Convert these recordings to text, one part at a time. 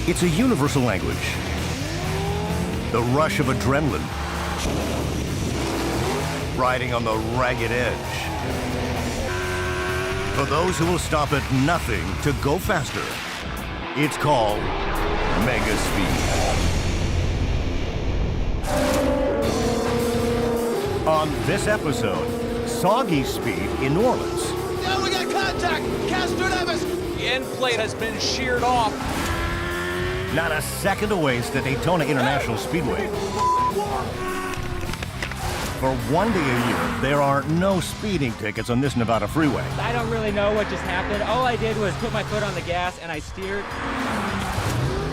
It's a universal language. The rush of adrenaline. Riding on the ragged edge. For those who will stop at nothing to go faster, it's called Mega Speed. On this episode, Soggy Speed in New Orleans. Now we got contact! Castroneves! The end plate has been sheared off. Not a second to waste at Daytona International Speedway. For 1 day a year, there are no speeding tickets on this Nevada freeway. I don't really know what just happened. All I did was put my foot on the gas and I steered.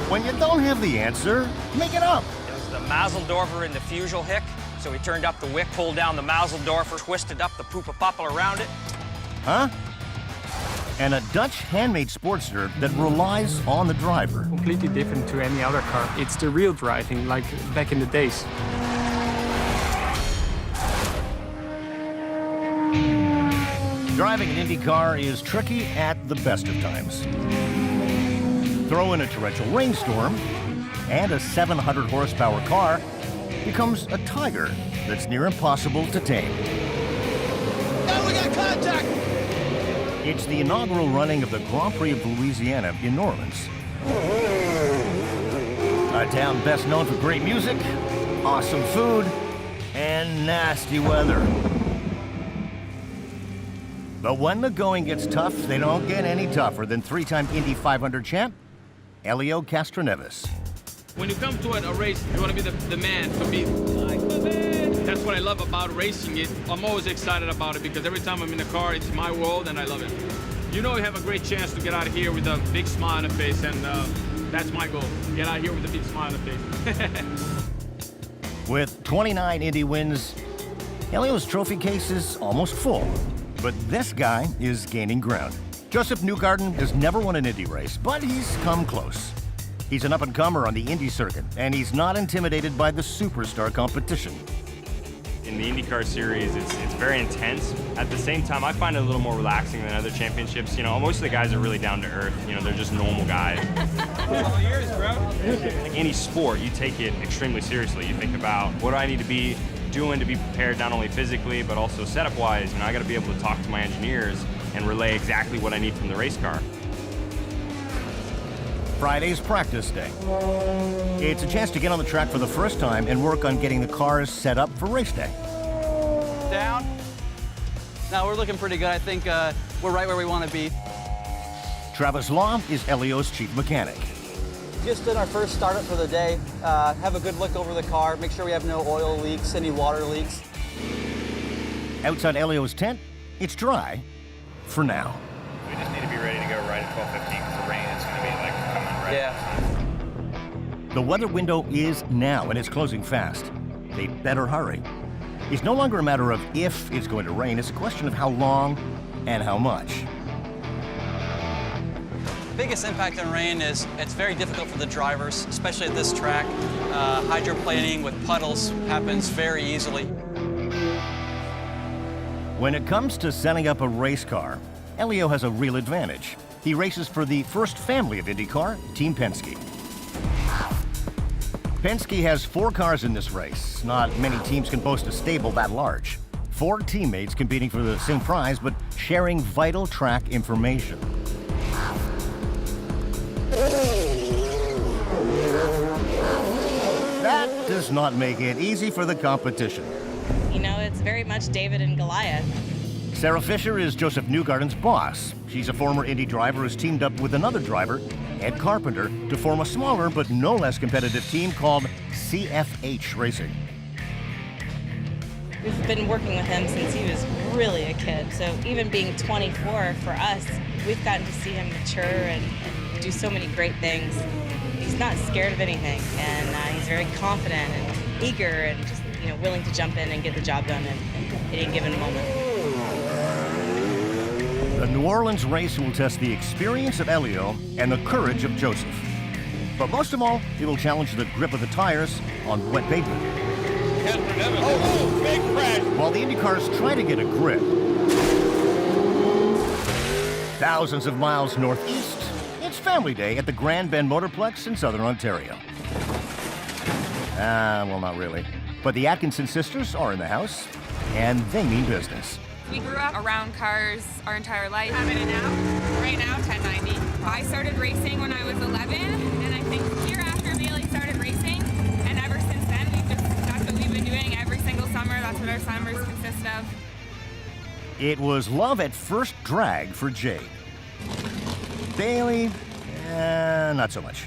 When you don't have the answer, make it up. It was the Mazeldorfer and the Fuselhick. So we turned up the wick, pulled down the Mazeldorfer, twisted up the Poopa-Popple around it. Huh? And a Dutch handmade Sportster that relies on the driver. Completely different to any other car. It's the real driving, like back in the days. Driving an Indy car is tricky at the best of times. Throw in a torrential rainstorm, and a 700 horsepower car becomes a tiger that's near impossible to tame. Now we got contact! It's the inaugural running of the Grand Prix of Louisiana in New Orleans. A town best known for great music, awesome food, and nasty weather. But when the going gets tough, they don't get any tougher than three-time Indy 500 champ, Helio Castroneves. When you come to a race, you want to be the man to beat. That's what I love about racing it. I'm always excited about it because every time I'm in the car, it's my world and I love it. You know you have a great chance to get out of here with a big smile on the face, and that's my goal. Get out of here with a big smile on the face. With 29 Indy wins, Helio's trophy case is almost full. But this guy is gaining ground. Josef Newgarden has never won an Indy race, but he's come close. He's an up-and-comer on the Indy circuit, and he's not intimidated by the superstar competition. In the IndyCar series, it's very intense. At the same time, I find it a little more relaxing than other championships. You know, most of the guys are really down to earth. You know, they're just normal guys. Like any sport, you take it extremely seriously. You think about, what do I need to be doing to be prepared not only physically, but also setup-wise? You know, I got to be able to talk to my engineers and relay exactly what I need from the race car. Friday's practice day. It's a chance to get on the track for the first time and work on getting the cars set up for race day. Down. No, we're looking pretty good. I think we're right where we want to be. Travis Law is Helio's chief mechanic. Just did our first startup for the day. Have a good look over the car. Make sure we have no oil leaks, any water leaks. Outside Helio's tent, it's dry for now. We just need to be ready to go right at 12:15 because the rain is going to be like coming right. Yeah. The weather window is now, and it's closing fast. They'd better hurry. It's no longer a matter of if it's going to rain, it's a question of how long and how much. Biggest impact on rain is it's very difficult for the drivers, especially at this track. Hydroplaning with puddles happens very easily. When it comes to setting up a race car, Helio has a real advantage. He races for the first family of IndyCar, Team Penske. Penske has 4 cars in this race. Not many teams can boast a stable that large. 4 teammates competing for the same prize, but sharing vital track information. That does not make it easy for the competition. You know, it's very much David and Goliath. Sarah Fisher is Josef Newgarden's boss. She's a former Indy driver who's teamed up with another driver, Ed Carpenter, to form a smaller but no less competitive team called CFH Racing. We've been working with him since he was really a kid, so even being 24 for us, we've gotten to see him mature and do so many great things. He's not scared of anything, and he's very confident and eager and just, you know, willing to jump in and get the job done at any given moment. The New Orleans race will test the experience of Helio and the courage of Josef. But most of all, it will challenge the grip of the tires on wet pavement. Oh, big crash! While the Indy cars try to get a grip, thousands of miles northeast, it's found family day at the Grand Bend Motorplex in Southern Ontario. Well, not really. But the Atkinson sisters are in the house, and they mean business. We grew up around cars our entire life. How many now? Right now, 1090. I started racing when I was 11, and I think the year after Bailey started racing, and ever since then, that's what we've been doing every single summer. That's what our summers consist of. It was love at first drag for Jade. Bailey, not so much.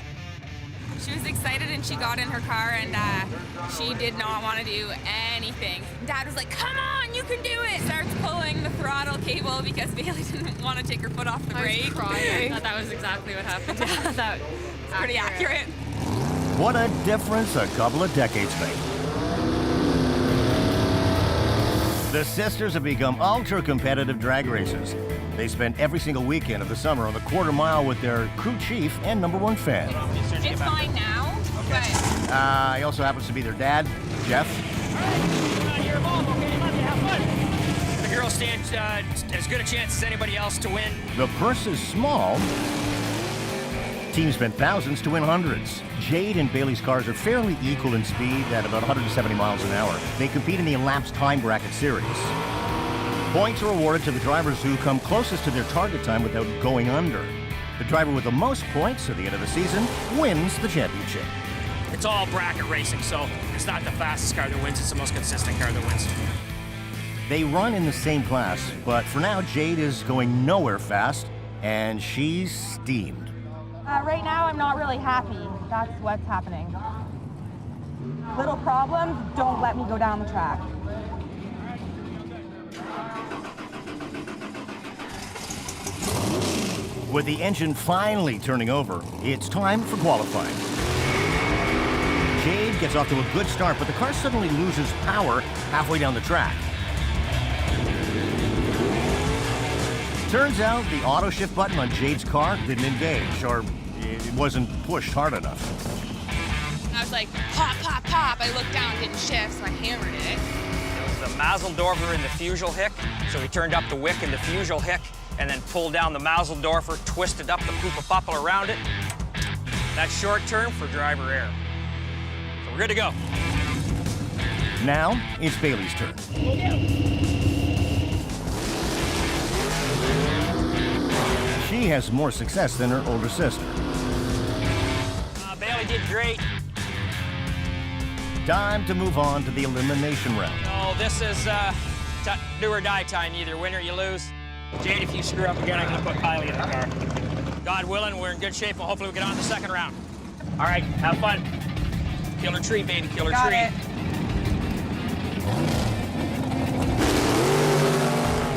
She was excited and she got in her car and she did not want to do anything. Dad was like, come on, you can do it. Starts pulling the throttle cable because Bailey didn't want to take her foot off the brake. I was crying. That was exactly what happened. Yeah, that was pretty accurate. What a difference a couple of decades make. The sisters have become ultra-competitive drag racers. They spend every single weekend of the summer on the quarter mile with their crew chief and #1 fan. It's fine now, but... He also happens to be their dad, Jeff. The girls stand as good a chance as anybody else to win. The purse is small. Teams spent thousands to win hundreds. Jade and Bailey's cars are fairly equal in speed at about 170 miles an hour. They compete in the elapsed time bracket series. Points are awarded to the drivers who come closest to their target time without going under. The driver with the most points at the end of the season wins the championship. It's all bracket racing, so it's not the fastest car that wins, it's the most consistent car that wins. They run in the same class, but for now, Jade is going nowhere fast, and she's steamed. Right now, I'm not really happy. That's what's happening. Little problems don't let me go down the track. With the engine finally turning over, it's time for qualifying. Jade gets off to a good start, but the car suddenly loses power halfway down the track. Turns out the auto shift button on Jade's car didn't engage, or it wasn't pushed hard enough. I was like, pop, pop, pop. I looked down, didn't shift, so I hammered it. It was the Mazeldorfer and the Fusel Hick, so we turned up the wick and the Fusel Hick, and then pulled down the Mazeldorfer, twisted up the Pupa around it. That's short turn for driver air. So we're good to go. Now it's Bailey's turn. She has more success than her older sister. Bailey did great. Time to move on to the elimination round. No, this is do or die time. You either win or you lose. Jade, if you screw up again, I'm going to put Kylie in the car. God willing, we're in good shape, and hopefully we get on to the second round. All right, have fun. Killer tree, baby, killer Got tree. it.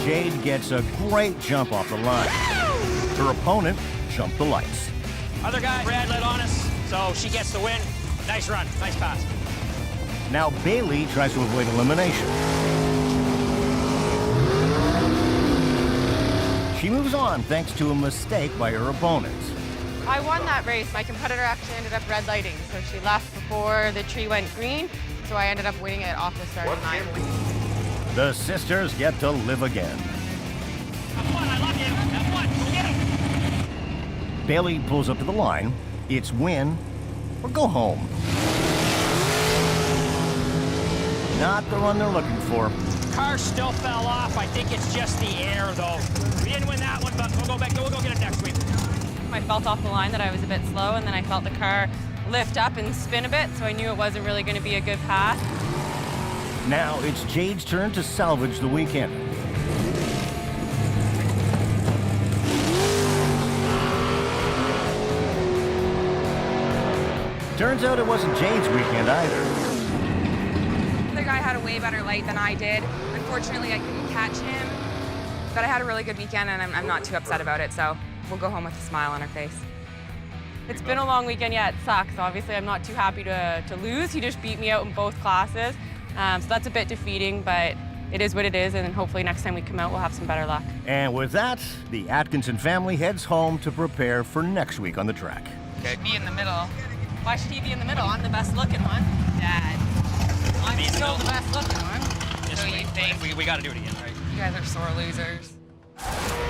Jade gets a great jump off the line. Her opponent jumped the lights. Other guy, Brad, let on us, so she gets the win. Nice run, nice pass. Now Bailey tries to avoid elimination. She moves on thanks to a mistake by her opponent. I won that race. My competitor actually ended up red lighting, so she left before the tree went green, so I ended up winning it off the starting line. The sisters get to live again. Have fun, I love you. Have fun, go get him. Bailey pulls up to the line. It's win or go home. Not the run they're looking for. Car still fell off. I think it's just the air, though. We didn't win that one, but we'll go back. We'll go get it next week. I felt off the line that I was a bit slow, and then I felt the car lift up and spin a bit, so I knew it wasn't really going to be a good pass. Now it's Jade's turn to salvage the weekend. Turns out it wasn't Jade's weekend either. The guy had a way better light than I did. Unfortunately, I couldn't catch him. But I had a really good weekend, and I'm not too upset about it, so we'll go home with a smile on our face. It's been a long weekend, yeah, it sucks. Obviously, I'm not too happy to lose. He just beat me out in both classes. So that's a bit defeating, but it is what it is, and hopefully next time we come out, we'll have some better luck. And with that, the Atkinson family heads home to prepare for next week on the track. Okay. Be in the middle. Why should he be in the middle? I'm the best looking one. Dad. I'm still the best looking one. So you think? We got to do it again, right? You guys are sore losers.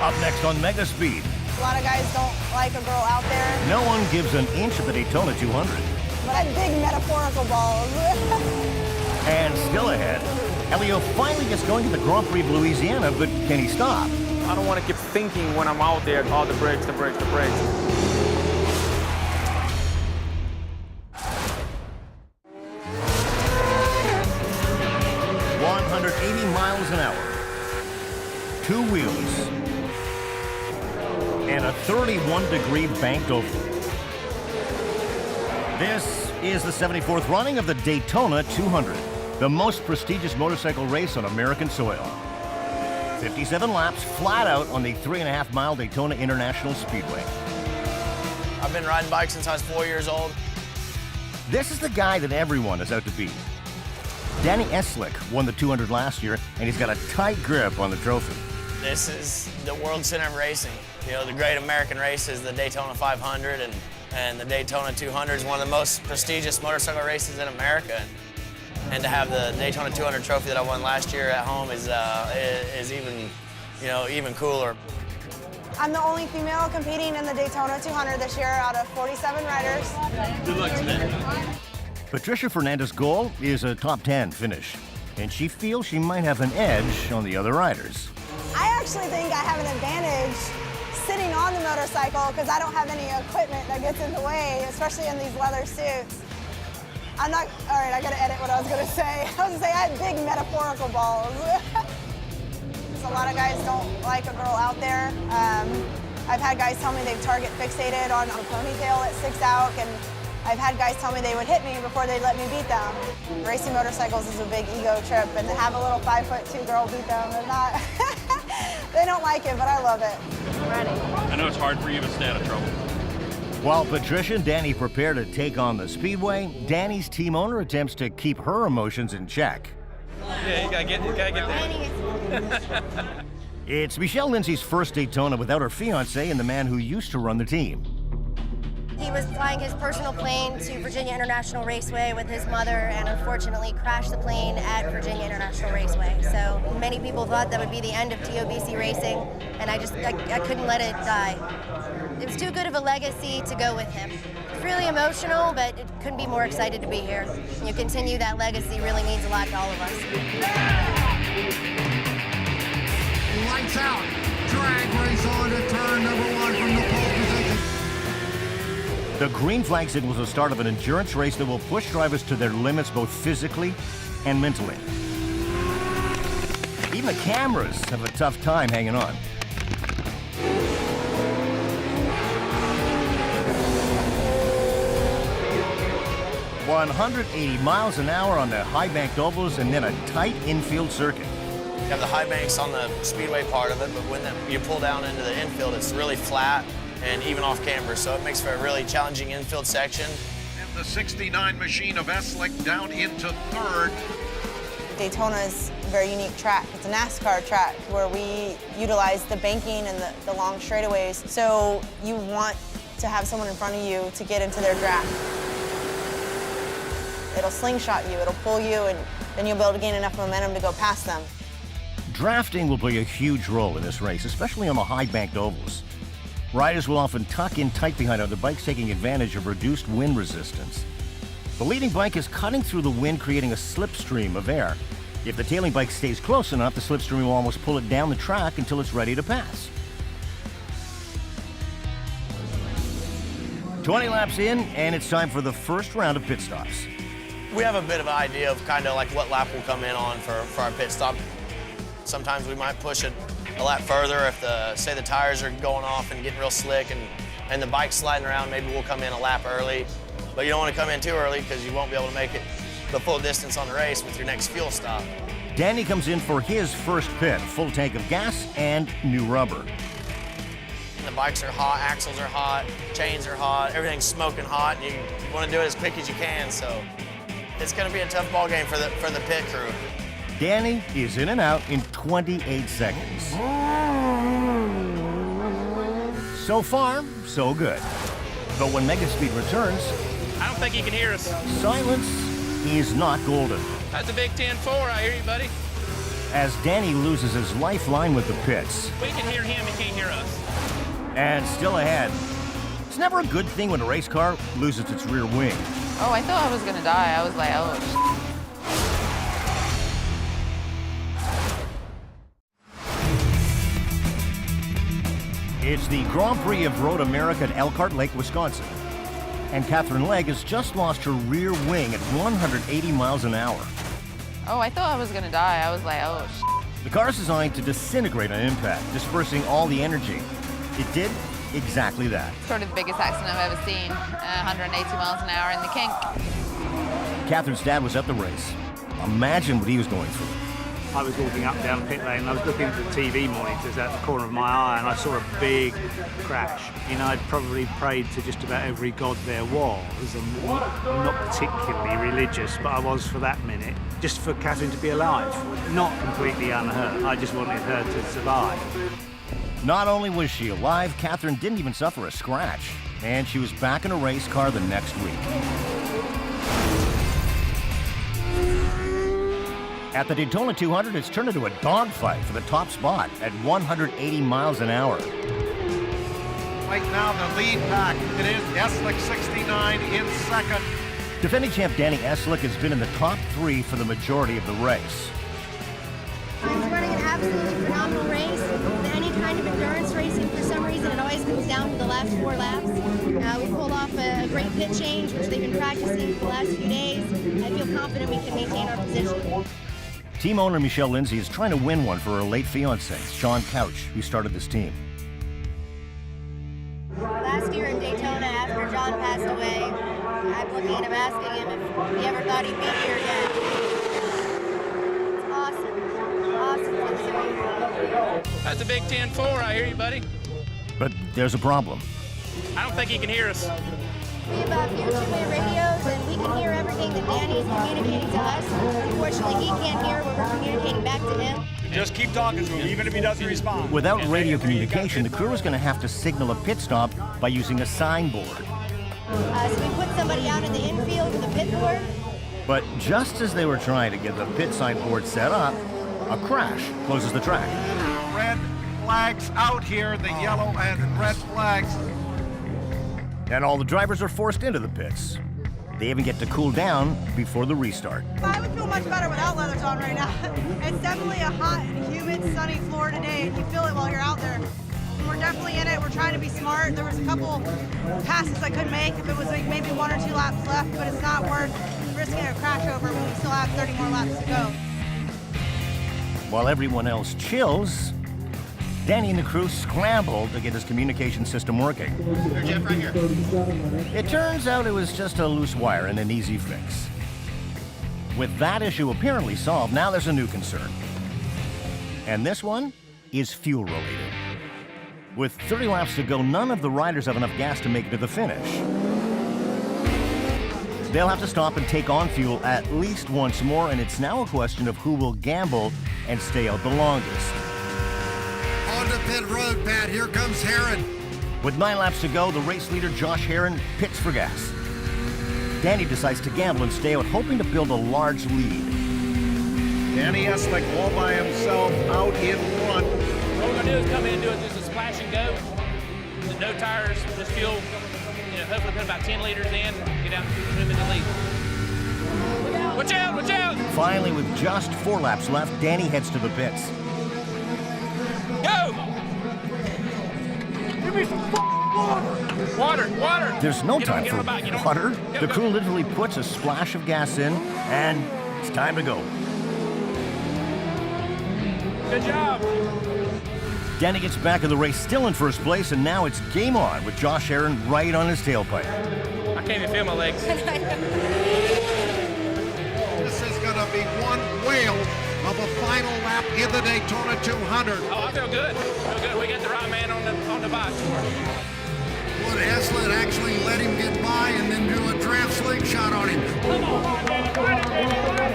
Up next on Mega Speed, A lot of guys don't like a girl out there. No one gives an inch of the Daytona 200. But I big metaphorical balls. And still ahead, Helio finally gets going to the Grand Prix of Louisiana, but can he stop? I don't want to keep thinking when I'm out there, oh, the brakes, the brakes, the brakes. 180 miles an hour, 2 wheels, and a 31-degree banked oval. This is the 74th running of the Daytona 200, the most prestigious motorcycle race on American soil. 57 laps flat out on the 3.5-mile Daytona International Speedway. I've been riding bikes since I was 4 years old. This is the guy that everyone is out to beat. Danny Eslick won the 200 last year, and he's got a tight grip on the trophy. This is the world center of racing. You know, the great American race is the Daytona 500, and the Daytona 200 is one of the most prestigious motorcycle races in America. And to have the Daytona 200 trophy that I won last year at home is even, even cooler. I'm the only female competing in the Daytona 200 this year out of 47 riders. Good luck today. Patricia Fernandez's goal is a top 10 finish, and she feels she might have an edge on the other riders. I actually think I have an advantage sitting on the motorcycle because I don't have any equipment that gets in the way, especially in these leather suits. All right, I gotta edit what I was gonna say. I was gonna say I had big metaphorical balls. A lot of guys don't like a girl out there. I've had guys tell me they've target fixated on a ponytail that sticks out, and I've had guys tell me they would hit me before they'd let me beat them. Racing motorcycles is a big ego trip, and to have a little 5'2" girl beat them, they're not, they don't like it, but I love it. I'm ready. I know it's hard for you to stay out of trouble. While Patricia and Danny prepare to take on the Speedway, Danny's team owner attempts to keep her emotions in check. Yeah, you gotta get there. It's Michelle Lindsay's first Daytona without her fiancé and the man who used to run the team. He was flying his personal plane to Virginia International Raceway with his mother and unfortunately crashed the plane at Virginia International Raceway. So many people thought that would be the end of TOBC racing, and I couldn't let it die. It was too good of a legacy to go with him. It's really emotional, but it couldn't be more excited to be here. You continue that legacy really means a lot to all of us. Lights out. Drag race on to turn number 1 from the pole position. The green flag signals the start of an endurance race that will push drivers to their limits both physically and mentally. Even the cameras have a tough time hanging on. ...180 miles an hour on the high-banked ovals and then a tight infield circuit. You have the high banks on the speedway part of it, but when you pull down into the infield, it's really flat and even off camber, so it makes for a really challenging infield section. And the 69 machine of Eslick down into third. Daytona is a very unique track. It's a NASCAR track where we utilize the banking and the long straightaways, so you want to have someone in front of you to get into their draft. It'll slingshot you, it'll pull you, and then you'll be able to gain enough momentum to go past them. Drafting will play a huge role in this race, especially on the high-banked ovals. Riders will often tuck in tight behind other bikes, taking advantage of reduced wind resistance. The leading bike is cutting through the wind, creating a slipstream of air. If the tailing bike stays close enough, the slipstream will almost pull it down the track until it's ready to pass. 20 laps in, and it's time for the first round of pit stops. We have a bit of an idea of kind of like what lap we'll come in on for our pit stop. Sometimes we might push it a lap further if say the tires are going off and getting real slick and the bike's sliding around, maybe we'll come in a lap early. But you don't want to come in too early because you won't be able to make it the full distance on the race with your next fuel stop. Danny comes in for his first pit, full tank of gas and new rubber. The bikes are hot, axles are hot, chains are hot, everything's smoking hot, and you want to do it as quick as you can, so it's going to be a tough ball game for the pit crew. Danny is in and out in 28 seconds. So far, so good. But when Megaspeed returns, I don't think he can hear us. silence is not golden. That's a big 10-4, I hear you, buddy. As Danny loses his lifeline with the pits, We can hear him, he can't hear us. And still ahead. It's never a good thing when a race car loses its rear wing. Oh, I thought I was gonna die. I was like, oh, It's the Grand Prix of Road America at Elkhart Lake, Wisconsin. And Catherine Legg has just lost her rear wing at 180 miles an hour. oh, I thought I was gonna die. I was like, oh, The car is designed to disintegrate on impact, dispersing all the energy. It did exactly that. sort of the biggest accident I've ever seen. 180 miles an hour in the kink. Catherine's dad was at the race. Imagine what he was going through. I was walking up down pit lane and I was looking at the TV monitors out the corner of my eye and I saw a big crash. You know, I'd probably prayed to just about every god there was. I'm not particularly religious, but I was for that minute, just for Catherine to be alive, not completely unhurt. I just wanted her to survive. Not only was she alive, Catherine didn't even suffer a scratch, and she was back in a race car the next week. At the Daytona 200, it's turned into a dogfight for the top spot at 180 miles an hour. Right now, the lead pack, it is Eslick 69 in second. Defending champ Danny Eslick has been in the top 3 for the majority of the race. He's running an absolutely phenomenal race. With any kind of endurance racing, for some reason, it always comes down to the last 4 laps. We pulled off a great pit change, which they've been practicing for the last few days. I feel confident we can maintain our position. Team owner Michelle Lindsay is trying to win one for her late fiancé, Sean Couch, who started this team. Last year in Daytona, after John passed away, I'm looking at him asking him if he ever thought he'd be here yet. It's awesome. Awesome for the city. That's a Big 10-4. I hear you, buddy. But there's a problem. I don't think he can hear us. We have your two-way radios, and we can hear everything that Danny's communicating to us. Unfortunately, he can't hear what we're communicating back to him. Just keep talking to him, even if he doesn't respond. Without radio communication, the crew is going to have to signal a pit stop by using a signboard. So we put somebody out in the infield with a pit board. But just as they were trying to get the pit signboard set up, a crash closes the track. Red flags out here, the yellow and red flags. And all the drivers are forced into the pits. They even get to cool down before the restart. I would feel much better without leathers on right now. It's definitely a hot, humid, sunny floor today, and you feel it while you're out there. And we're definitely in it. We're trying to be smart. There was a couple passes I couldn't make if it was like maybe 1 or 2 laps left, but it's not worth risking a crash over when we still have 30 more laps to go. While everyone else chills, Danny and the crew scrambled to get his communication system working. Here, Jeff, right here. It turns out it was just a loose wire and an easy fix. With that issue apparently solved, now there's a new concern. And this one is fuel related. With 30 laps to go, none of the riders have enough gas to make it to the finish. They'll have to stop and take on fuel at least once more, and it's now a question of who will gamble and stay out the longest. On to pit road, Pat. Here comes Herron. With 9 laps to go, the race leader, Josh Herron, pits for gas. Danny decides to gamble and stay out, hoping to build a large lead. Danny Eslick all by himself out in front. What we're going to do is come in and do it just a splash and go. No tires, just fuel. Hopefully put about 10 liters in, get out and move in the lead. Watch out, watch out! Finally, with just 4 laps left, Danny heads to the pits. Go! Give me some water! Water, water! There's no time for water. The crew literally puts a splash of gas in, and it's time to go. Good job! Danny gets back in the race, still in first place, and now it's game on with Josh Herron right on his tailpipe. I can't even feel my legs. This is going to be one whale of a final lap in the Daytona 200. Oh, I feel good. I feel good. We got the right man on the box. Would Eslick actually let him get by and then do a draft slingshot on him? Come on, man. Ride it, baby. Ride it.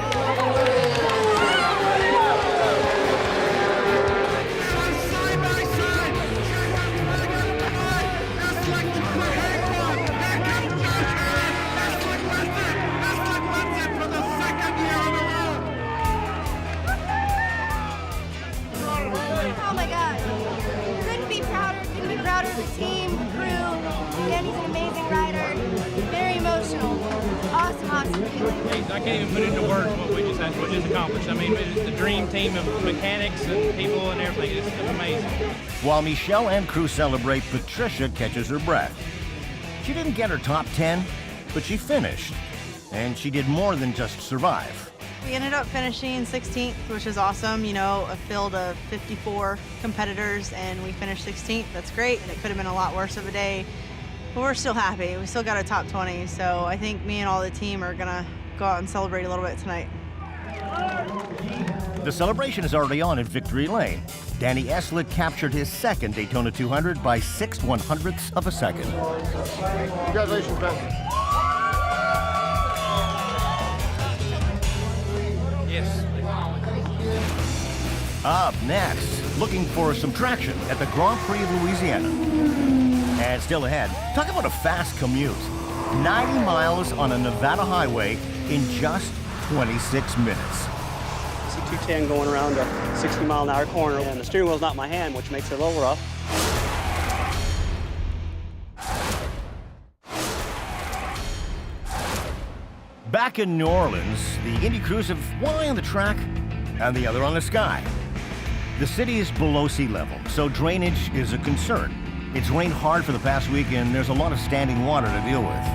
Oh my God. Couldn't be prouder of the I can't even put into words what we just accomplished. I mean, it's the dream team of mechanics and people and everything. It's amazing. While Michelle and crew celebrate, Patricia catches her breath. She didn't get her top 10, but she finished. And she did more than just survive. We ended up finishing 16th, which is awesome. You know, a field of 54 competitors, and we finished 16th. That's great, and it could have been a lot worse of a day. But we're still happy. We still got a top 20, so I think me and all the team are gonna go out and celebrate a little bit tonight. The celebration is already on at Victory Lane. Danny Eslick captured his second Daytona 200 by 6/100ths of a second. Congratulations, Ben. Yes. Up next, looking for some traction at the Grand Prix of Louisiana. And still ahead, talk about a fast commute. 90 miles on a Nevada highway in just 26 minutes. See 210 going around a 60-mile-an-hour corner, and the steering wheel's not in my hand, which makes it a little rough. Back in New Orleans, the Indy crews have one eye on the track and the other on the sky. The city is below sea level, so drainage is a concern. It's rained hard for the past week, and there's a lot of standing water to deal with.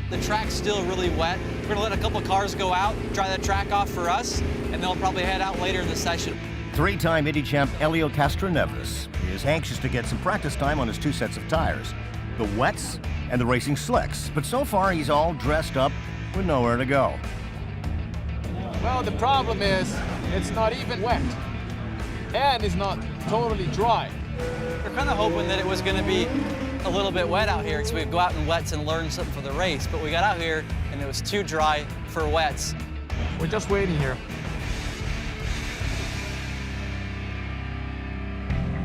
The track's still really wet. We're gonna let a couple cars go out, dry the track off for us, and they'll probably head out later in the session. Three-time Indy champ Helio Castroneves is anxious to get some practice time on his two sets of tires, the wets and the racing slicks. But so far, he's all dressed up with nowhere to go. Well, the problem is it's not even wet, and it's not totally dry. We're kind of hoping that it was going to be a little bit wet out here, so we'd go out in wets and learn something for the race. But we got out here, and it was too dry for wets. We're just waiting here.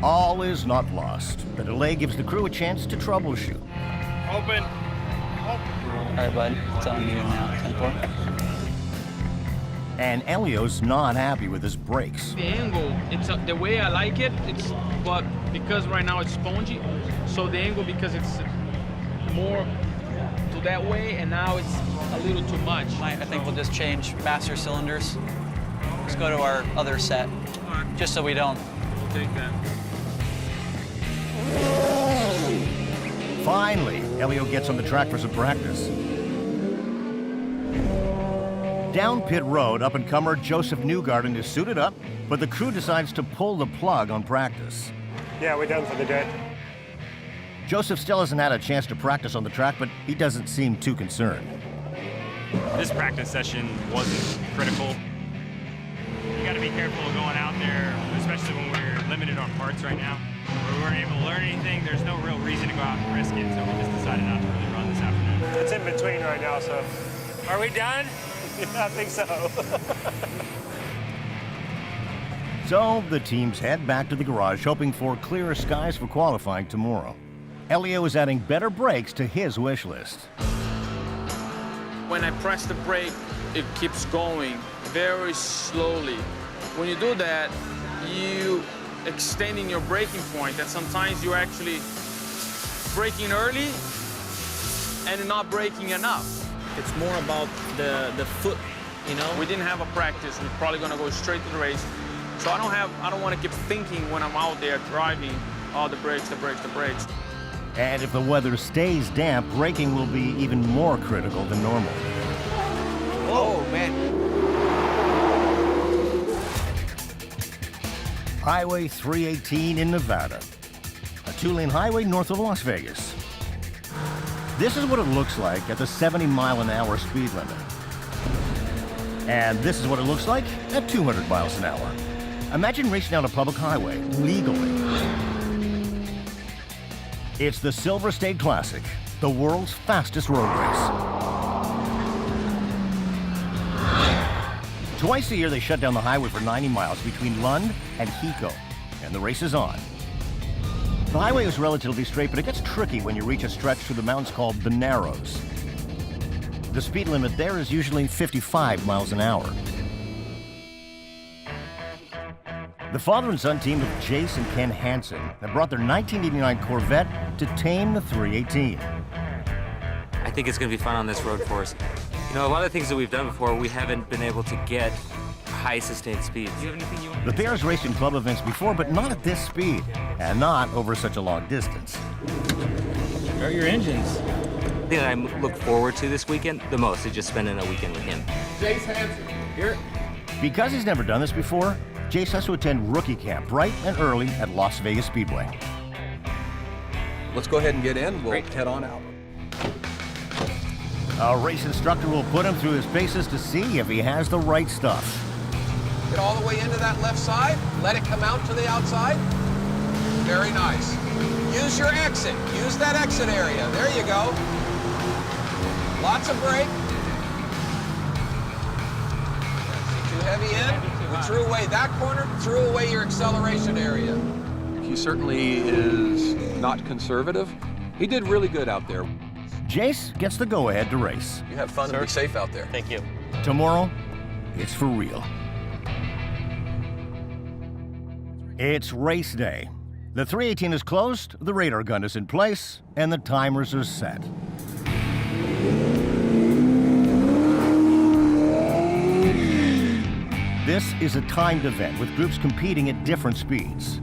All is not lost. The delay gives the crew a chance to troubleshoot. Open. All right, bud. It's on you now. 10-4. And Helio's not happy with his brakes. The angle, it's the way I like it. But because right now it's spongy, so the angle, because it's more to that way, and now it's a little too much. I think we'll just change master cylinders. Let's go to our other set, just so we don't. Take that. Finally, Helio gets on the track for some practice. Down pit road, up-and-comer Joseph Newgarden is suited up, but the crew decides to pull the plug on practice. Yeah, we're done for the day. Joseph still hasn't had a chance to practice on the track, but he doesn't seem too concerned. This practice session wasn't critical. You got to be careful going out there, especially when we're limited on parts right now. We weren't able to learn anything. There's no real reason to go out and risk it, so we just decided not to really run this afternoon. It's in between right now, so. Are we done? I think so. So the teams head back to the garage, hoping for clearer skies for qualifying tomorrow. Helio is adding better brakes to his wish list. When I press the brake, it keeps going very slowly. When you do that, you extending your braking point, and sometimes you're actually braking early and you're not braking enough. It's more about the foot, you know? We didn't have a practice. We're probably gonna go straight to the race. So I don't want to keep thinking when I'm out there driving, oh, the brakes, the brakes, the brakes. And if the weather stays damp, braking will be even more critical than normal. Oh, man. Highway 318 in Nevada, a two-lane highway north of Las Vegas. This is what it looks like at the 70-mile-an-hour speed limit. And this is what it looks like at 200 miles an hour. Imagine racing down a public highway legally. It's the Silver State Classic, the world's fastest road race. Twice a year, they shut down the highway for 90 miles between Lund and Hiko, and the race is on. The highway is relatively straight, but it gets tricky when you reach a stretch through the mountains called the Narrows. The speed limit there is usually 55 miles an hour. The father and son team of Jace and Ken Hansen have brought their 1989 Corvette to tame the 318. I think it's going to be fun on this road course. You know, a lot of things that we've done before, we haven't been able to get high sustained speeds. Do you have anything you want? The pair's raced in club events before, but not at this speed, and not over such a long distance. Where are your engines? The thing that I look forward to this weekend the most is just spending a weekend with him. Jace Hansen. Here. Because he's never done this before, Jace has to attend rookie camp bright and early at Las Vegas Speedway. Let's go ahead and get in. We'll head on out. A race instructor will put him through his paces to see if he has the right stuff. Get all the way into that left side. Let it come out to the outside. Very nice. Use your exit. Use that exit area. There you go. Lots of brake. Too heavy in. We threw away that corner, threw away your acceleration area. He certainly is not conservative. He did really good out there. Jace gets the go-ahead to race. You have fun and be safe out there. Thank you. Tomorrow, it's for real. It's race day. The 318 is closed, the radar gun is in place, and the timers are set. This is a timed event with groups competing at different speeds.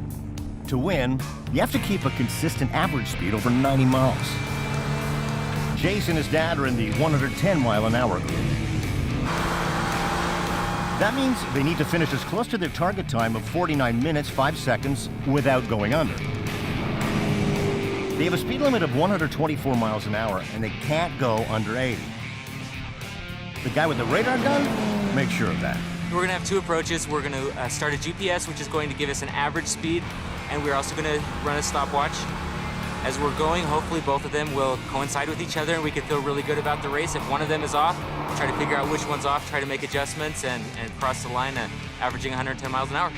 To win, you have to keep a consistent average speed over 90 miles. Jace and his dad are in the 110-mile-an-hour group. That means they need to finish as close to their target time of 49 minutes, 5 seconds without going under. They have a speed limit of 124 miles an hour, and they can't go under 80. The guy with the radar gun, make sure of that. We're going to have two approaches. We're going to start a GPS, which is going to give us an average speed, and we're also going to run a stopwatch. As we're going, hopefully both of them will coincide with each other and we can feel really good about the race. If one of them is off, we'll try to figure out which one's off, try to make adjustments and cross the line averaging 110 miles an hour.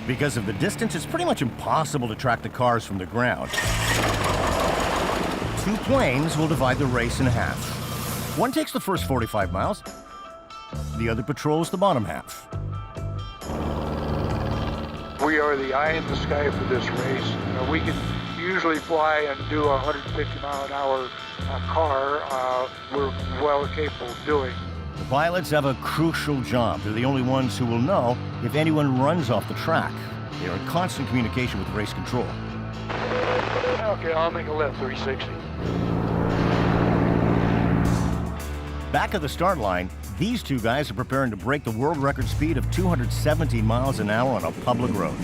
Because of the distance, it's pretty much impossible to track the cars from the ground. Two planes will divide the race in half. One takes the first 45 miles, the other patrols the bottom half. We are the eye in the sky for this race. We can usually fly and do a 150-mile-an-hour car. We're well capable of doing. The pilots have a crucial job. They're the only ones who will know if anyone runs off the track. They are in constant communication with race control. Okay, I'll make a left 360. Back at the start line, these two guys are preparing to break the world record speed of 217 miles an hour on a public road.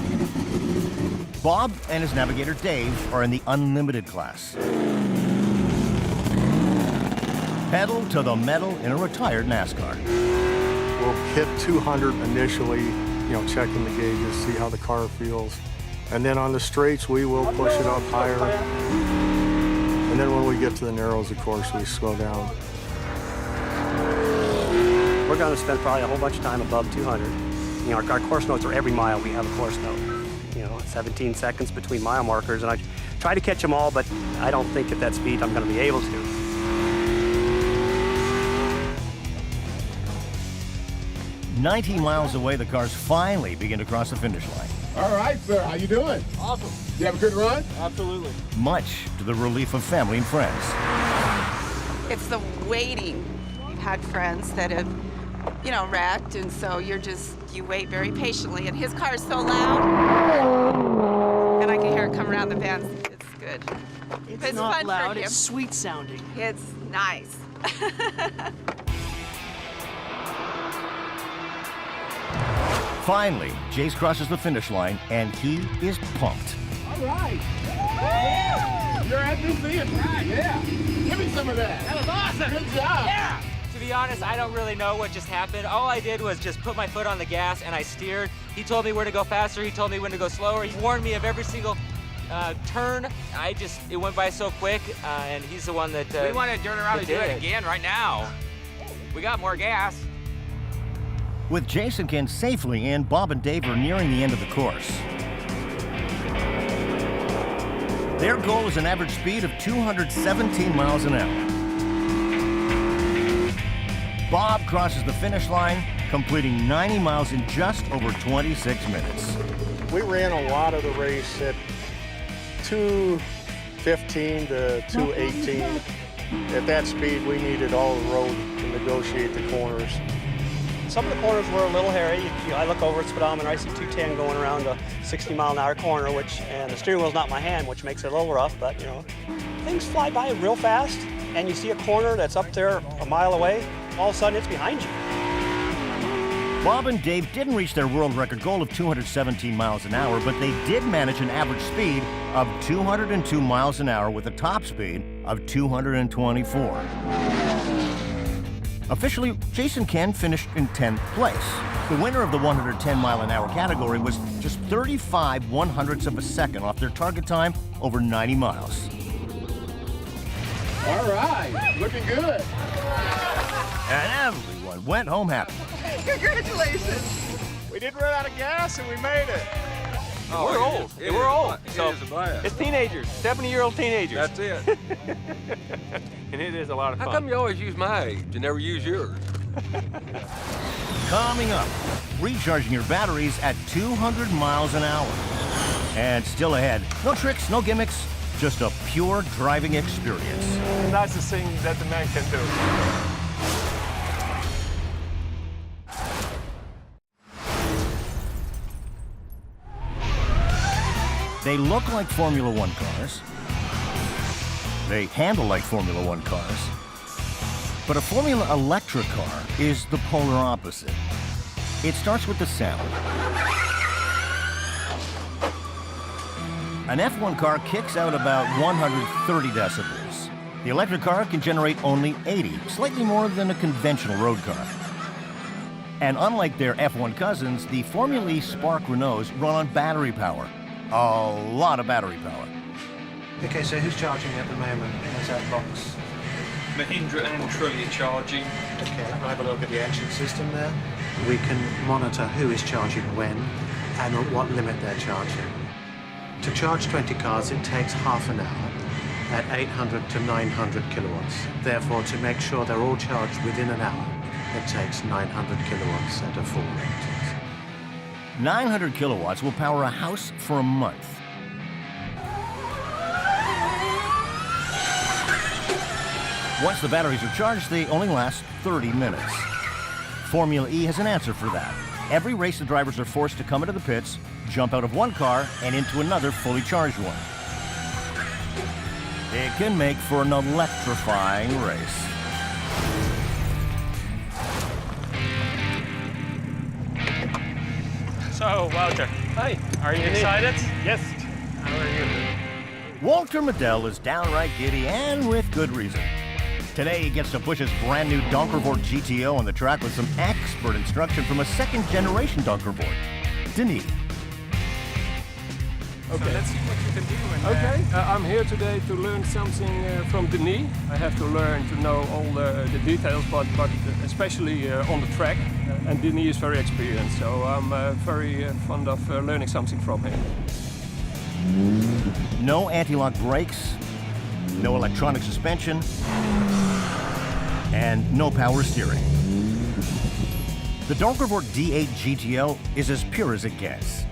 Bob and his navigator Dave are in the unlimited class. Pedal to the metal in a retired NASCAR. We'll hit 200 initially, checking the gauges, see how the car feels. And then on the straights, we will push it up higher. And then when we get to the narrows, of course, we slow down. We're going to spend probably a whole bunch of time above 200. Our course notes are every mile we have a course note. 17 seconds between mile markers, and I try to catch them all, but I don't think at that speed I'm going to be able to. "90 miles away, the cars finally begin to cross the finish line. All right, sir. How you doing? Awesome. You have a good run? Absolutely. Much to the relief of family and friends. It's the waiting. We've had friends that have, wrecked, and so you wait very patiently, and his car is so loud, and I can hear it come around the bend. It's good. It's not fun loud, for him. it's sweet sounding. It's nice. Finally, Jace crosses the finish line, and he is pumped. All right. Yeah. You're at this thing, right? Yeah. Give me some of that. That was awesome. Good job. Yeah. To be honest, I don't really know what just happened. All I did was just put my foot on the gas and I steered. He told me where to go faster. He told me when to go slower. He warned me of every single turn. It went by so quick, and he's the one that we want to turn around and do it again right now. We got more gas. With Jason Ken safely in, Bob and Dave are nearing the end of the course. Their goal is an average speed of 217 miles an hour. Bob crosses the finish line, completing 90 miles in just over 26 minutes. We ran a lot of the race at 2:15 to 2:18. At that speed, we needed all the road to negotiate the corners. Some of the corners were a little hairy. I look over at speedometer, I see 210 going around a 60-mile-an-hour corner, and the steering wheel's not in my hand, which makes it a little rough, but, things fly by real fast, and you see a corner that's up there a mile away, all of a sudden it's behind you. Bob and Dave didn't reach their world record goal of 217 miles an hour, but they did manage an average speed of 202 miles an hour with a top speed of 224. Officially, Jason Ken finished in 10th place. The winner of the 110-mile-an-hour category was just 35 100ths of a second off their target time over 90 miles. All right, looking good. And everyone went home happy. Congratulations. We didn't run out of gas and we made it. Oh, we're old. We're old. So It is a blast. it's teenagers, 70-year-old teenagers. That's it. And it is a lot of fun. How come you always use my age and never use yours? Coming up, recharging your batteries at 200 miles an hour. And still ahead, no tricks, no gimmicks, just a pure driving experience. That's the thing that the man can do. They look like Formula One cars. They handle like Formula One cars. But a Formula Electra car is the polar opposite. It starts with the sound. An F1 car kicks out about 130 decibels. The electric car can generate only 80, slightly more than a conventional road car. And unlike their F1 cousins, the Formula E Spark Renaults run on battery power. A lot of battery power. Okay, so who's charging at the moment? There's that box. Mahindra and Trulli charging. Okay, I'll have a look at the engine system there. We can monitor who is charging when and at what limit they're charging. To charge 20 cars, it takes half an hour at 800 to 900 kilowatts. Therefore, to make sure they're all charged within an hour, it takes 900 kilowatts at a full rate. 900 kilowatts will power a house for a month. Once the batteries are charged, they only last 30 minutes. Formula E has an answer for that. Every race, the drivers are forced to come into the pits, jump out of one car, and into another fully charged one. It can make for an electrifying race. So, Walter. Hi. Are you excited? Yes. How are you? Walter Medel is downright giddy, and with good reason. Today, he gets to push his brand new Donkervoort GTO on the track with some expert instruction from a second-generation Donkervoort, Denis. Okay. So let's see what you can do. Okay, I'm here today to learn something from Denis. I have to learn to know all the details, but especially on the track. And Denis is very experienced, so I'm very fond of learning something from him. No anti-lock brakes, no electronic suspension, and no power steering. The Donkervoort D8 GTO is as pure as it gets.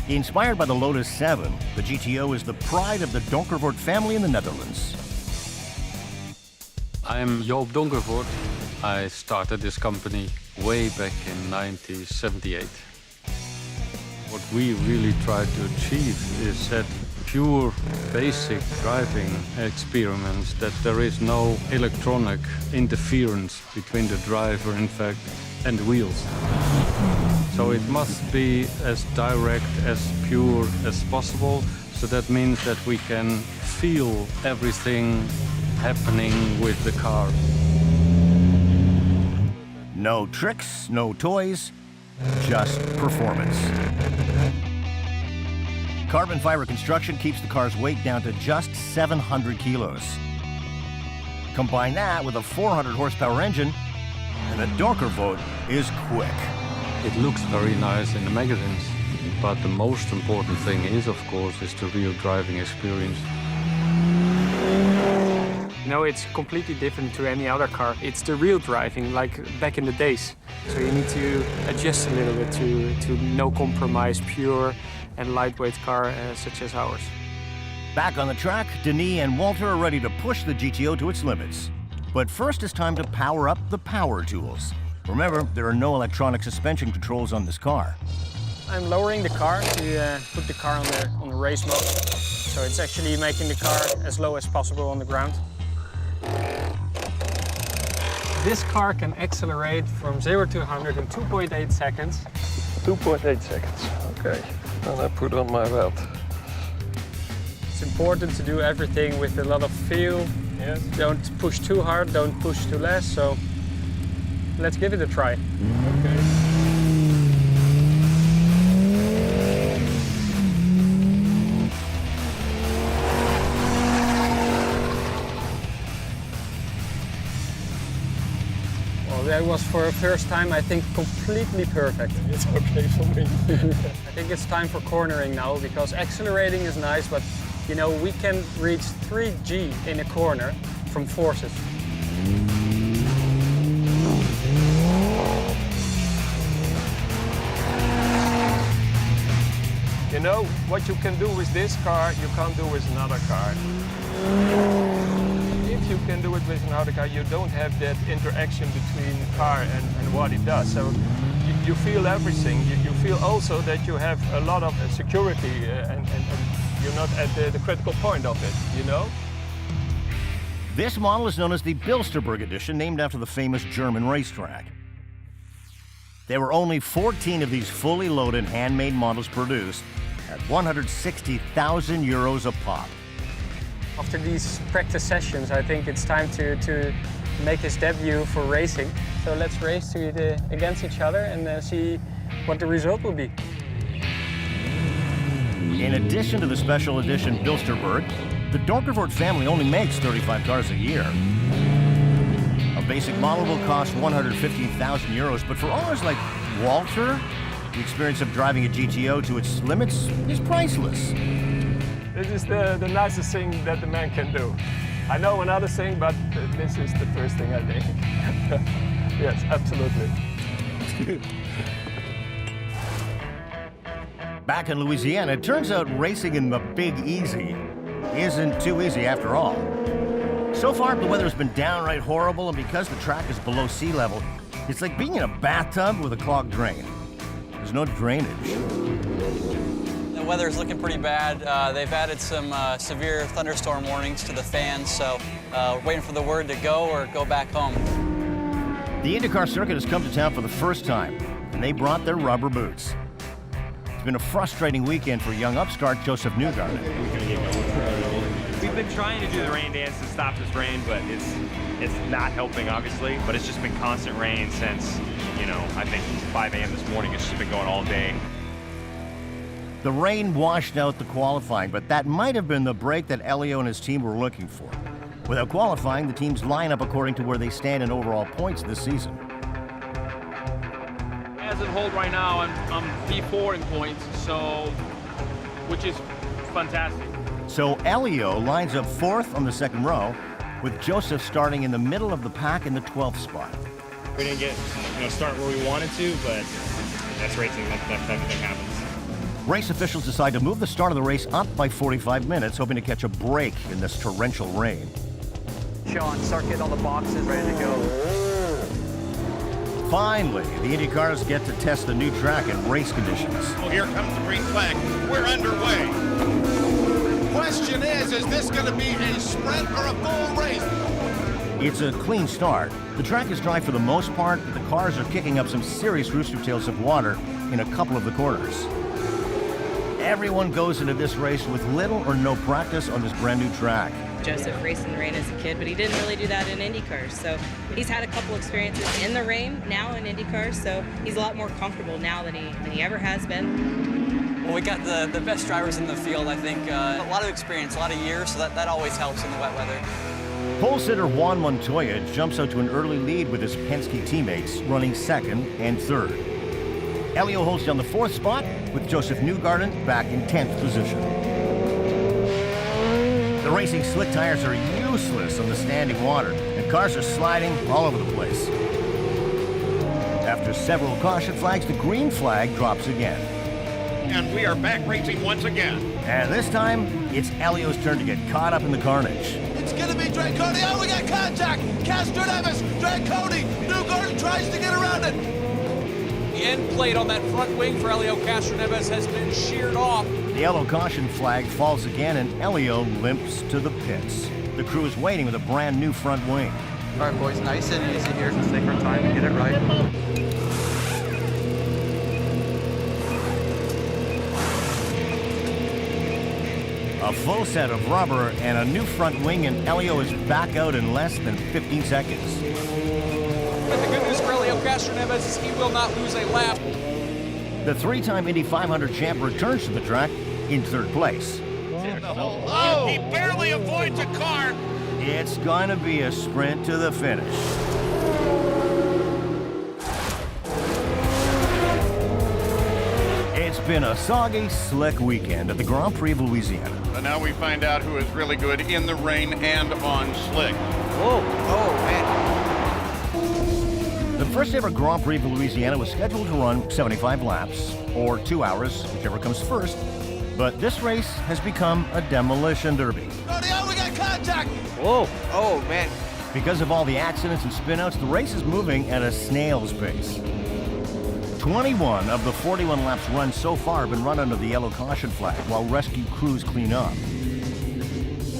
Inspired by the Lotus 7, the GTO is the pride of the Donkervoort family in the Netherlands. I'm Joop Donkervoort. I started this company way back in 1978. What we really try to achieve is that pure basic driving experiments, that there is no electronic interference between the driver, in fact, and the wheels. So it must be as direct, as pure as possible. So that means that we can feel everything happening with the car. No tricks, no toys, just performance. Carbon fiber construction keeps the car's weight down to just 700 kilos. Combine that with a 400 horsepower engine, and the Donkervoort is quick. It looks very nice in the magazines, but the most important thing is, of course, is the real driving experience. You know, it's completely different to any other car. It's the real driving, like back in the days. So you need to adjust a little bit to no compromise, pure and lightweight car such as ours. Back on the track, Denis and Walter are ready to push the GTO to its limits. But first it's time to power up the power tools. Remember, there are no electronic suspension controls on this car. I'm lowering the car to put the car on the race mode. So it's actually making the car as low as possible on the ground. This car can accelerate from 0 to 100 in 2.8 seconds. 2.8 seconds, okay. And I put on my belt. It's important to do everything with a lot of feel. Yes. Don't push too hard, don't push too less, so let's give it a try. Okay. Well, that was for a first time, I think, completely perfect. It's okay for me. I think it's time for cornering now, because accelerating is nice, but you know, we can reach 3G in a corner from forces. You know, what you can do with this car, you can't do with another car. If you can do it with another car, you don't have that interaction between the car and what it does. So you feel everything. You feel also that you have a lot of security and you're not at the critical point of it, you know? This model is known as the Bilsterberg Edition, named after the famous German racetrack. There were only 14 of these fully loaded handmade models produced at 160,000 euros a pop. After these practice sessions, I think it's time to make his debut for racing. So let's race against each other and see what the result will be. In addition to the special edition Bilsterberg, the Donkervoort family only makes 35 cars a year. A basic model will cost 115,000 euros, but for owners like Walter, the experience of driving a GTO to its limits is priceless. This is the nicest thing that the man can do. I know another thing, but this is the first thing I think. Yes, absolutely. Back in Louisiana, it turns out racing in the Big Easy isn't too easy after all. So far, the weather's been downright horrible, and because the track is below sea level, it's like being in a bathtub with a clogged drain. There's no drainage. The weather is looking pretty bad. They've added some severe thunderstorm warnings to the fans, so waiting for the word to go or go back home. The IndyCar circuit has come to town for the first time, and they brought their rubber boots. It's been a frustrating weekend for young upstart Josef Newgarden. We've been trying to do the rain dance to stop this rain, but it's not helping, obviously. But it's just been constant rain since, you know, I think 5 a.m. this morning. It's just been going all day. The rain washed out the qualifying, but that might have been the break that Elio and his team were looking for. Without qualifying, the teams line up according to where they stand in overall points this season. As it holds right now, I'm P4 in points, so which is fantastic. So Elio lines up 4th on the second row, with Josef starting in the middle of the pack in the 12th spot. We didn't get, start where we wanted to, but that's racing. That type of thing happens. Race officials decide to move the start of the race up by 45 minutes, hoping to catch a break in this torrential rain. Sean, start getting all the boxes ready to go. Finally, the Indy cars get to test the new track in race conditions. Well, here comes the green flag. We're underway. Question is this going to be a sprint or a full race? It's a clean start. The track is dry for the most part, but the cars are kicking up some serious rooster tails of water in a couple of the corners. Everyone goes into this race with little or no practice on this brand new track. Josef raced in the rain as a kid, but he didn't really do that in IndyCars. So he's had a couple experiences in the rain now in IndyCars, so he's a lot more comfortable now than he ever has been. Well, we got the best drivers in the field, I think. A lot of experience, a lot of years, so that always helps in the wet weather. Pole sitter Juan Montoya jumps out to an early lead with his Penske teammates, running 2nd and 3rd. Elio holds down the 4th spot, with Josef Newgarden back in 10th position. The racing slick tires are useless on the standing water, and cars are sliding all over the place. After several caution flags, the green flag drops again. And we are back racing once again. And this time, It's Elio's turn to get caught up in the carnage. It's going to be Draconi. Oh, we got contact. Castroneves, Draconi. Newgarden tries to get around it. The end plate on that front wing for Helio Castroneves has been sheared off. The yellow caution flag falls again, and Elio limps to the pits. The crew is waiting with a brand new front wing. All right, boys, nice and easy here. Just take our time and get it right. A full set of rubber and a new front wing, and Elio is back out in less than 15 seconds. But the good news for Helio Castroneves is he will not lose a lap. The three-time Indy 500 champ returns to the track in third place. Oh, he barely avoids a car. It's going to be a sprint to the finish. It's been a soggy, slick weekend at the Grand Prix of Louisiana. But now we find out who is really good in the rain and on slick. Whoa, oh, man. The first ever Grand Prix of Louisiana was scheduled to run 75 laps, or 2 hours, whichever comes first. But this race has become a demolition derby. Oh, we got contact. Whoa, oh, man. Because of all the accidents and spinouts, the race is moving at a snail's pace. 21 of the 41 laps run so far have been run under the yellow caution flag while rescue crews clean up.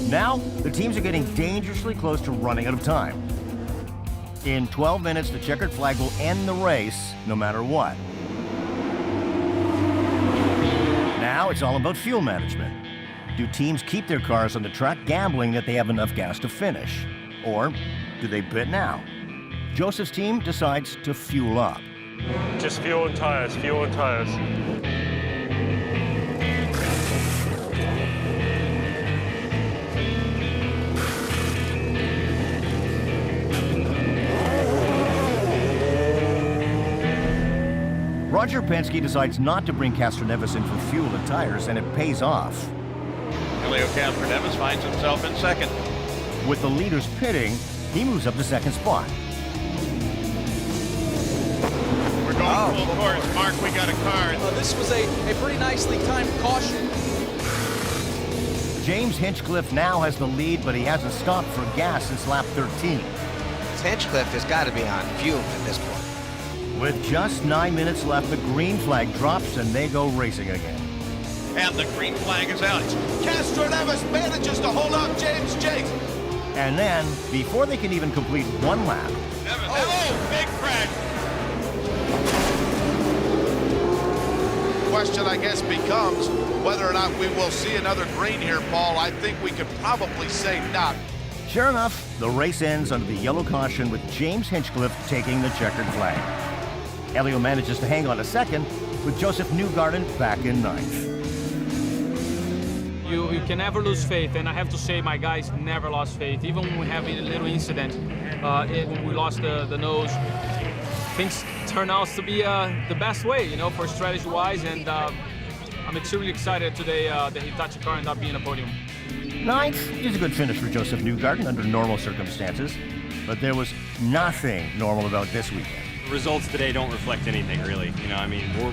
Now, the teams are getting dangerously close to running out of time. In 12 minutes, the checkered flag will end the race no matter what. Now it's all about fuel management. Do teams keep their cars on the track gambling that they have enough gas to finish? Or do they pit now? Joseph's team decides to fuel up. Just fuel and tires, fuel and tires. Roger Penske decides not to bring Castroneves in for fuel and tires, and it pays off. Helio Castroneves finds himself in second. With the leaders pitting, he moves up to second spot. We're going full course. Mark, we got a car. This was a pretty nicely timed caution. James Hinchcliffe now has the lead, but he hasn't stopped for gas since lap 13. Hinchcliffe has got to be on fume at this point. With just 9 minutes left, the green flag drops and they go racing again. And the green flag is out. Castroneves manages to hold off James Chase. And then, before they can even complete one lap, Big crash. Question, I guess, becomes whether or not we will see another green here, Paul. I think we could probably say not. sure enough, the race ends under the yellow caution with James Hinchcliffe taking the checkered flag. Helio manages to hang on to second, with Joseph Newgarden back in ninth. You can never lose faith, and I have to say my guys never lost faith. Even when we have a little incident, when we lost the nose, things turn out to be the best way, for strategy-wise, and I'm extremely excited today that Hitachi car ended up being a podium. Ninth is a good finish for Joseph Newgarden under normal circumstances, but there was nothing normal about this weekend. The results today don't reflect anything, really.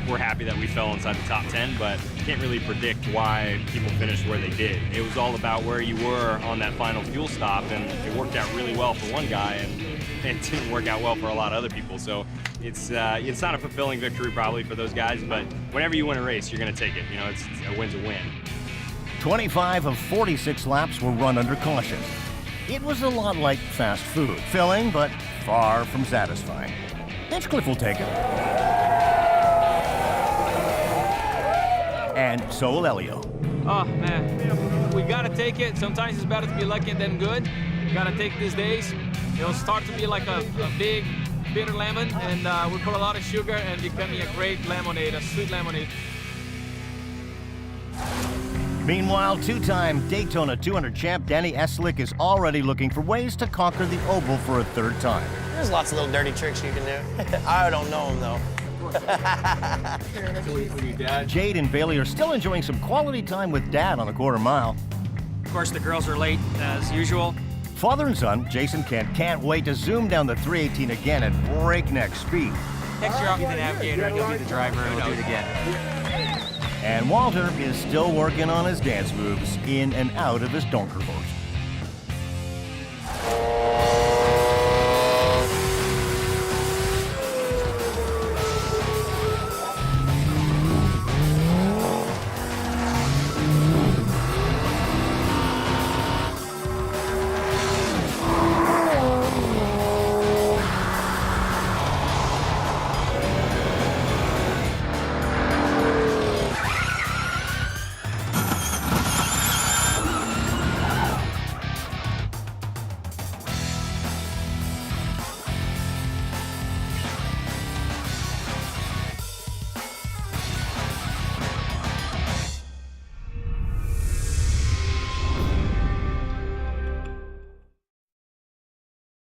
We're happy that we fell inside the top 10, but can't really predict why people finished where they did. It was all about where you were on that final fuel stop, and it worked out really well for one guy, and it didn't work out well for a lot of other people. So it's not a fulfilling victory probably for those guys, but whenever you win a race, you're going to take it. It's a win's a win. 25 of 46 laps were run under caution. It was a lot like fast food, filling but far from satisfying. Hinchcliffe will take it. And so will Helio. Oh, man, we got to take it. Sometimes it's better to be lucky than good. Got to take these days. It'll start to be like a big, bitter lemon, and we put a lot of sugar and becoming a great lemonade, a sweet lemonade. Meanwhile, two-time Daytona 200 champ Danny Eslick is already looking for ways to conquer the oval for a third time. There's lots of little dirty tricks you can do. I don't know them, though. Jade and Bailey are still enjoying some quality time with Dad on the quarter mile. Of course, the girls are late, as usual. Father and son, Jason Kent, can't wait to zoom down the 318 again at breakneck speed. Next year I'll be the navigator and you'll be the driver and we'll do it again. And Walter is still working on his dance moves in and out of his Donkerhorse.